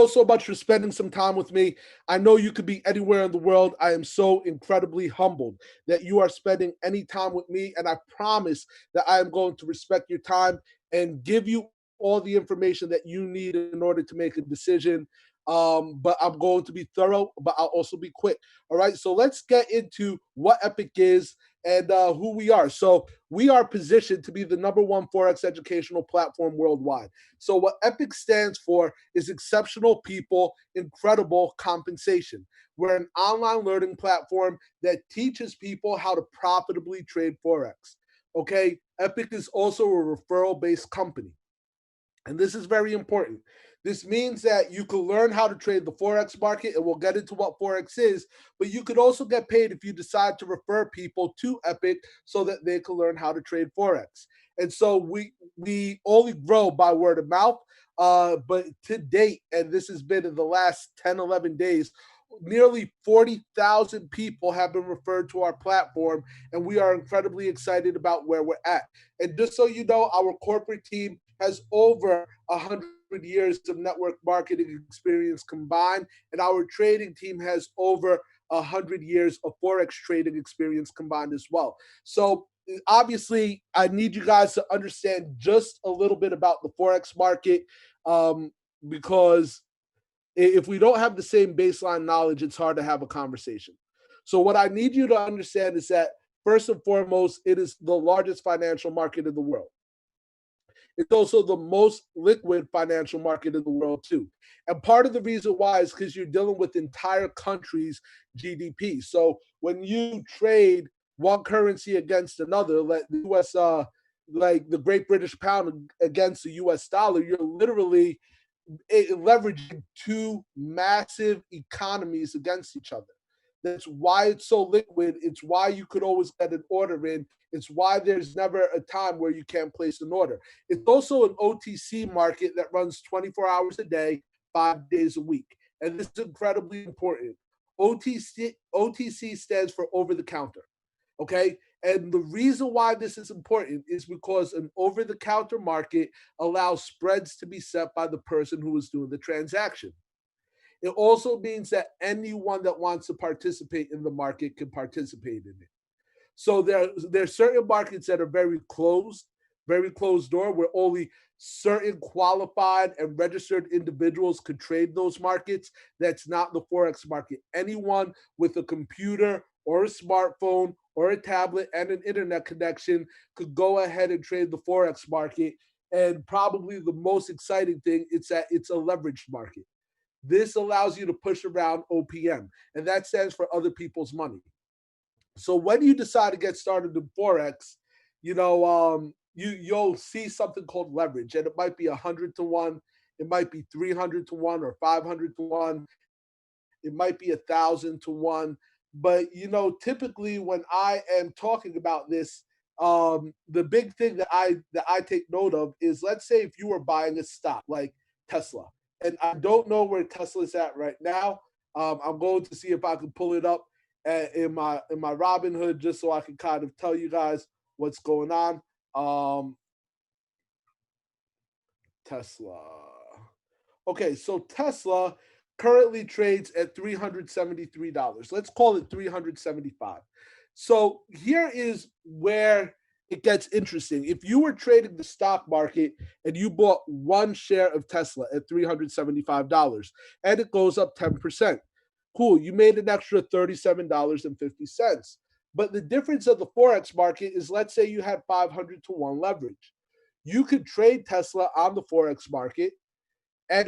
so much for spending some time with me. I know you could be anywhere in the world. I am so incredibly humbled that you are spending any time with me. And I promise that I am going to respect your time and give you all the information that you need in order to make a decision. But I'm going to be thorough, but I'll also be quick. All right. So let's get into what Epic is and who we are. So we are positioned to be the #1 Forex educational platform worldwide. So what Epic stands for is exceptional people, incredible compensation. We're an online learning platform that teaches people how to profitably trade Forex. Okay. Epic is also a referral-based company. And this is very important. This means that you can learn how to trade the Forex market, and we'll get into what Forex is, but you could also get paid if you decide to refer people to Epic so that they can learn how to trade Forex. And so we only grow by word of mouth, but to date, and this has been in the last 10, 11 days, nearly 40,000 people have been referred to our platform, and we are incredibly excited about where we're at. And just so you know, our corporate team has over 100 years of network marketing experience combined, and our trading team has over 100 years of Forex trading experience combined as well. So obviously, I need you guys to understand just a little bit about the Forex market, because if we don't have the same baseline knowledge, it's hard to have a conversation. So what I need you to understand is that first and foremost, it is the largest financial market in the world. It's also the most liquid financial market in the world too. And part of the reason why is because you're dealing with entire countries' GDP. So when you trade one currency against another, like the US, like the Great British Pound against the US dollar, you're literally leveraging two massive economies against each other. That's why it's so liquid. It's why you could always get an order in. It's why there's never a time where you can't place an order. It's also an OTC market that runs 24 hours a day, 5 days a week. And this is incredibly important. OTC stands for over the counter. Okay. And the reason why this is important is because an over the counter market allows spreads to be set by the person who is doing the transaction. It also means that anyone that wants to participate in the market can participate in it. So there's certain markets that are very closed door, where only certain qualified and registered individuals could trade those markets. That's not the Forex market. Anyone with a computer or a smartphone or a tablet and an internet connection could go ahead and trade the Forex market. And probably the most exciting thing is that it's a leveraged market. This allows you to push around OPM, and that stands for other people's money. So when you decide to get started in Forex, you'll see something called leverage, and it might be 100 to 1, it might be 300 to 1 or 500 to 1, it might be 1,000 to 1. But typically when I am talking about this, the big thing that I take note of is, let's say if you were buying a stock like Tesla, and I don't know where Tesla is at right now. I'm going to see if I can pull it up in my Robinhood, just so I can kind of tell you guys what's going on. Tesla. Okay, so Tesla currently trades at $373. Let's call it 375. So here is where it gets interesting. If you were trading the stock market and you bought one share of Tesla at $375 and it goes up 10%, cool, you made an extra $37.50. But the difference of the Forex market is, let's say you had 500 to 1 leverage. You could trade Tesla on the Forex market, and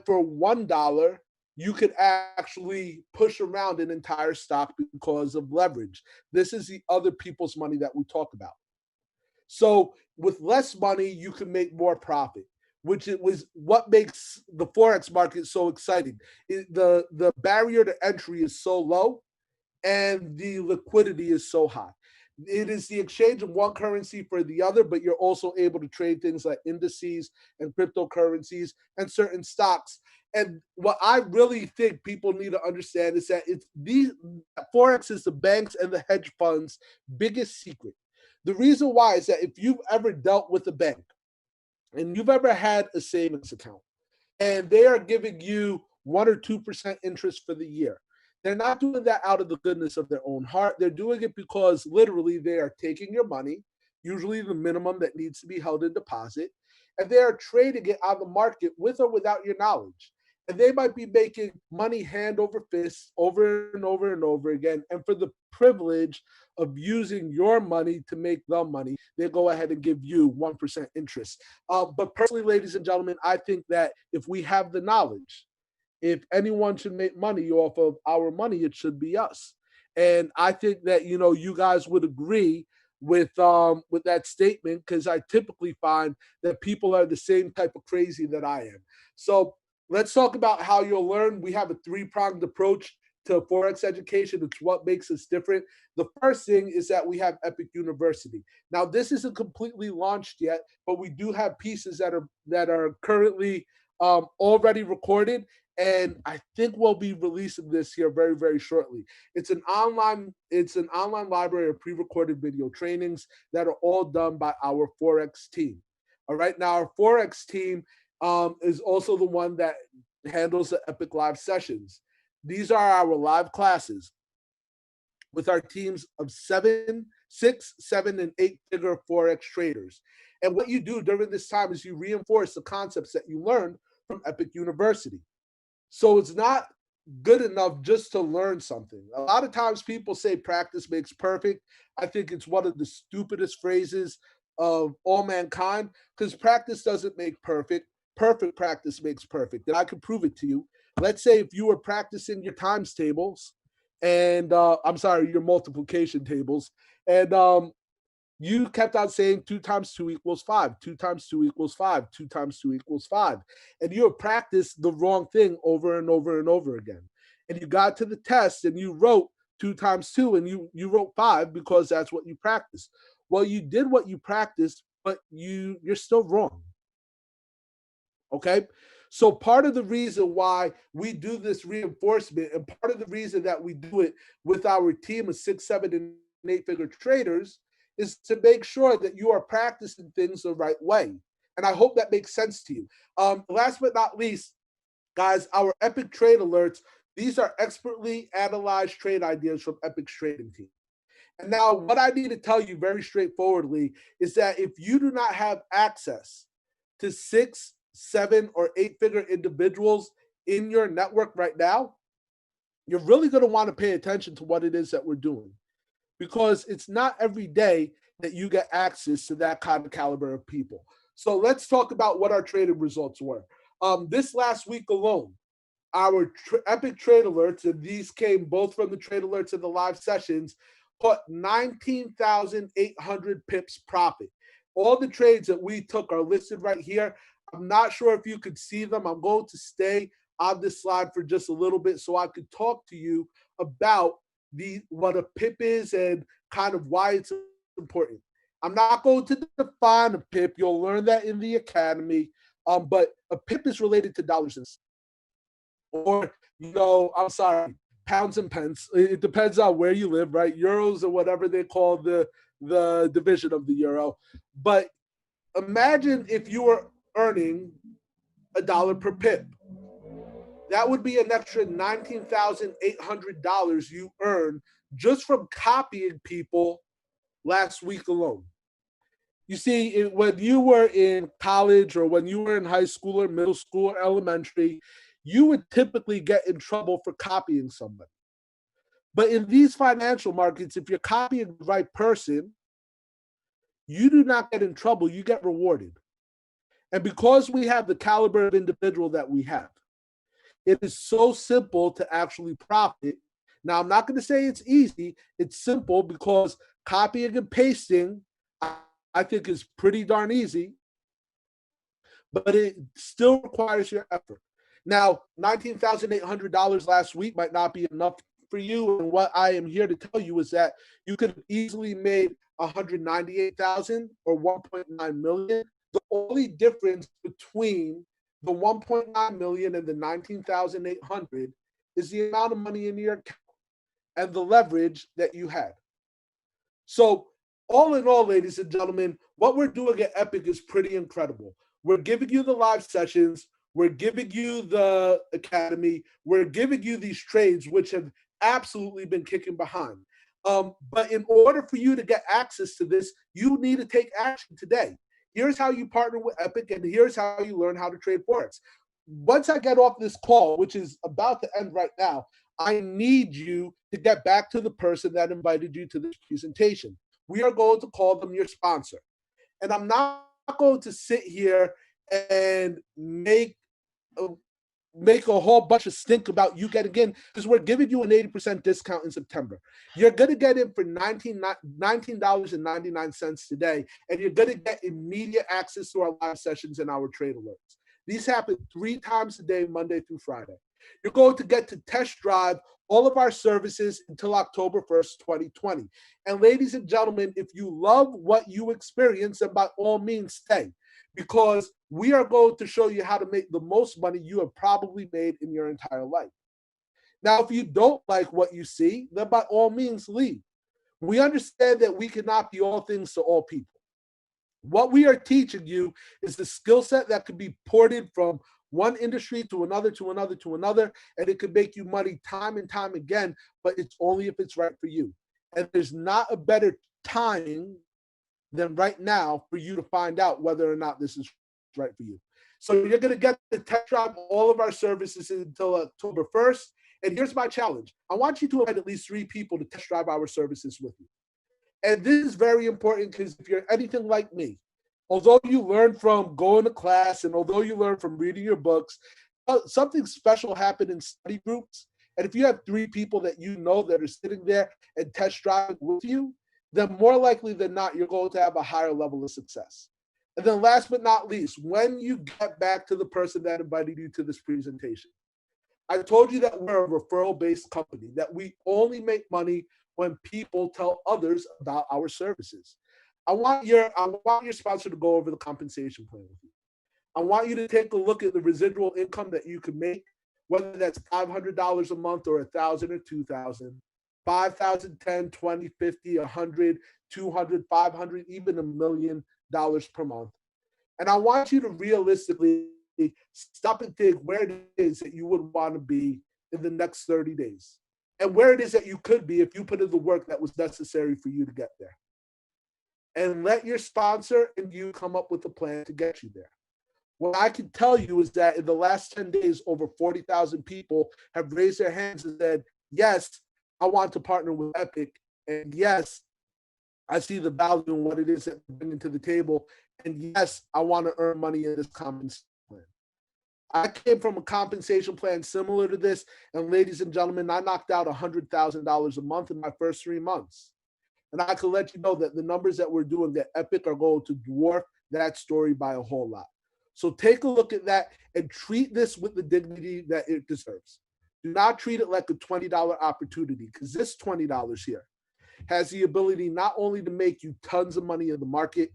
for $1, you could actually push around an entire stock because of leverage. This is the other people's money that we talk about. So with less money, you can make more profit, which it was what makes the Forex market so exciting. The barrier to entry is so low, and the liquidity is so high. It is the exchange of one currency for the other, but you're also able to trade things like indices and cryptocurrencies and certain stocks. And what I really think people need to understand is that Forex is the banks and the hedge funds' biggest secret. The reason why is that if you've ever dealt with a bank and you've ever had a savings account, and they are giving you 1 or 2% interest for the year. They're not doing that out of the goodness of their own heart. They're doing it because literally they are taking your money, usually the minimum that needs to be held in deposit, and they are trading it on the market with or without your knowledge. And they might be making money hand over fist over and over and over again. And for the privilege of using your money to make them money, they go ahead and give you 1% interest. But personally, ladies and gentlemen, I think that if we have the knowledge, if anyone should make money off of our money, it should be us. And I think that you guys would agree with that statement, because I typically find that people are the same type of crazy that I am. So let's talk about how you'll learn. We have a three-pronged approach to Forex education. It's what makes us different. The first thing is that we have Epic University. Now, this isn't completely launched yet, but we do have pieces that are currently already recorded, and I think we'll be releasing this here very, very shortly. It's an online library of pre-recorded video trainings that are all done by our Forex team. All right, now our Forex team is also the one that handles the Epic Live sessions. These are our live classes with our teams of 6, 7, and 8-figure Forex traders. And what you do during this time is you reinforce the concepts that you learned from Epic University. So it's not good enough just to learn something. A lot of times people say practice makes perfect. I think it's one of the stupidest phrases of all mankind, because practice doesn't make perfect. Perfect practice makes perfect. And I can prove it to you. Let's say if you were practicing your times tables and I'm sorry, your multiplication tables, and you kept on saying 2 times 2 equals 5, 2 times 2 equals 5, 2 times 2 equals 5. And you have practiced the wrong thing over and over and over again. And you got to the test and you wrote 2 times 2 and you wrote 5 because that's what you practiced. Well, you did what you practiced, but you're still wrong. Okay. So part of the reason why we do this reinforcement, and part of the reason that we do it with our team of 6, 7, and 8-figure traders, is to make sure that you are practicing things the right way. And I hope that makes sense to you. Last but not least, guys, our Epic Trade Alerts, these are expertly analyzed trade ideas from Epic's trading team. And now what I need to tell you very straightforwardly is that if you do not have access to 6, 7, or 8-figure individuals in your network right now, you're really going to want to pay attention to what it is that we're doing, because it's not every day that you get access to that kind of caliber of people. So let's talk about what our trading results were. This last week alone, our Epic Trade Alerts, and these came both from the Trade Alerts and the live sessions, put 19,800 pips profit. All the trades that we took are listed right here. I'm not sure if you could see them. I'm going to stay on this slide for just a little bit so I could talk to you about what a pip is and kind of why it's important. I'm not going to define a pip. You'll learn that in the academy. But a pip is related to dollars and cents, or I'm sorry, pounds and pence. It depends on where you live, right? Euros or whatever they call the division of the euro. But imagine if you were earning $1 per pip. That would be an extra $19,800 you earn just from copying people last week alone. You see, when you were in college, or when you were in high school or middle school or elementary, you would typically get in trouble for copying somebody. But in these financial markets, if you're copying the right person, you do not get in trouble, you get rewarded. And because we have the caliber of individual that we have, it is so simple to actually profit. Now, I'm not going to say it's easy. It's simple because copying and pasting, I think, is pretty darn easy, but it still requires your effort. Now, $19,800 last week might not be enough for you. And what I am here to tell you is that you could have easily made $198,000 or $1.9 million. The only difference between the 1.9 million and the 19,800 is the amount of money in your account and the leverage that you had. So all in all, ladies and gentlemen, what we're doing at Epic is pretty incredible. We're giving you the live sessions. We're giving you the academy. We're giving you these trades, which have absolutely been kicking behind. But in order for you to get access to this, you need to take action today. Here's how you partner with Epic, and here's how you learn how to trade Forex. Once I get off this call, which is about to end right now, I need you to get back to the person that invited you to this presentation. We are going to call them your sponsor. And I'm not going to sit here and a, make a whole bunch of stink about you getting in, because we're giving you an 80% discount in September. You're going to get in for $19.99 today, and you're going to get immediate access to our live sessions and our trade alerts. These happen 3 times a day, Monday through Friday. You're going to get to test drive all of our services until October 1st, 2020. And ladies and gentlemen, if you love what you experience, then by all means stay, because we are going to show you how to make the most money you have probably made in your entire life. Now, if you don't like what you see, then by all means leave. We understand that we cannot be all things to all people. What we are teaching you is the skill set that could be ported from one industry to another, to another, to another, and it could make you money time and time again, but it's only if it's right for you. And there's not a better timing than right now for you to find out whether or not this is right for you. So you're going to get to test drive all of our services until October 1st. And here's my challenge. I want you to invite at least 3 people to test drive our services with you. And this is very important, because if you're anything like me, although you learn from going to class and although you learn from reading your books, something special happened in study groups. And if you have 3 people that you know that are sitting there and test driving with you, then more likely than not, you're going to have a higher level of success. And then last but not least, when you get back to the person that invited you to this presentation, I told you that we're a referral-based company, that we only make money when people tell others about our services. I want your sponsor to go over the compensation plan with you. I want you to take a look at the residual income that you can make, whether that's $500 a month or $1,000 or $2,000, 5,000, 10, 20, 50, 100, 200, 500, even $1 million per month. And I want you to realistically stop and think where it is that you would want to be in the next 30 days, and where it is that you could be if you put in the work that was necessary for you to get there. And let your sponsor and you come up with a plan to get you there. What I can tell you is that in the last 10 days, over 40,000 people have raised their hands and said, yes, I want to partner with Epic. And yes, I see the value in what it is that they're bringing to the table. And yes, I want to earn money in this compensation plan. I came from a compensation plan similar to this. And ladies and gentlemen, I knocked out $100,000 a month in my first 3 months. And I can let you know that the numbers that we're doing at Epic are going to dwarf that story by a whole lot. So take a look at that and treat this with the dignity that it deserves. Do not treat it like a $20 opportunity, because this $20 here has the ability not only to make you tons of money in the market,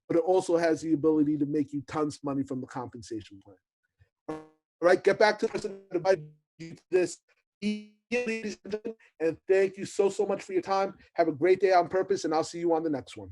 but it also has the ability to make you tons of money from the compensation plan. All right, get back to the person that invited you to this. And thank you so much for your time. Have a great day on purpose, and I'll see you on the next one.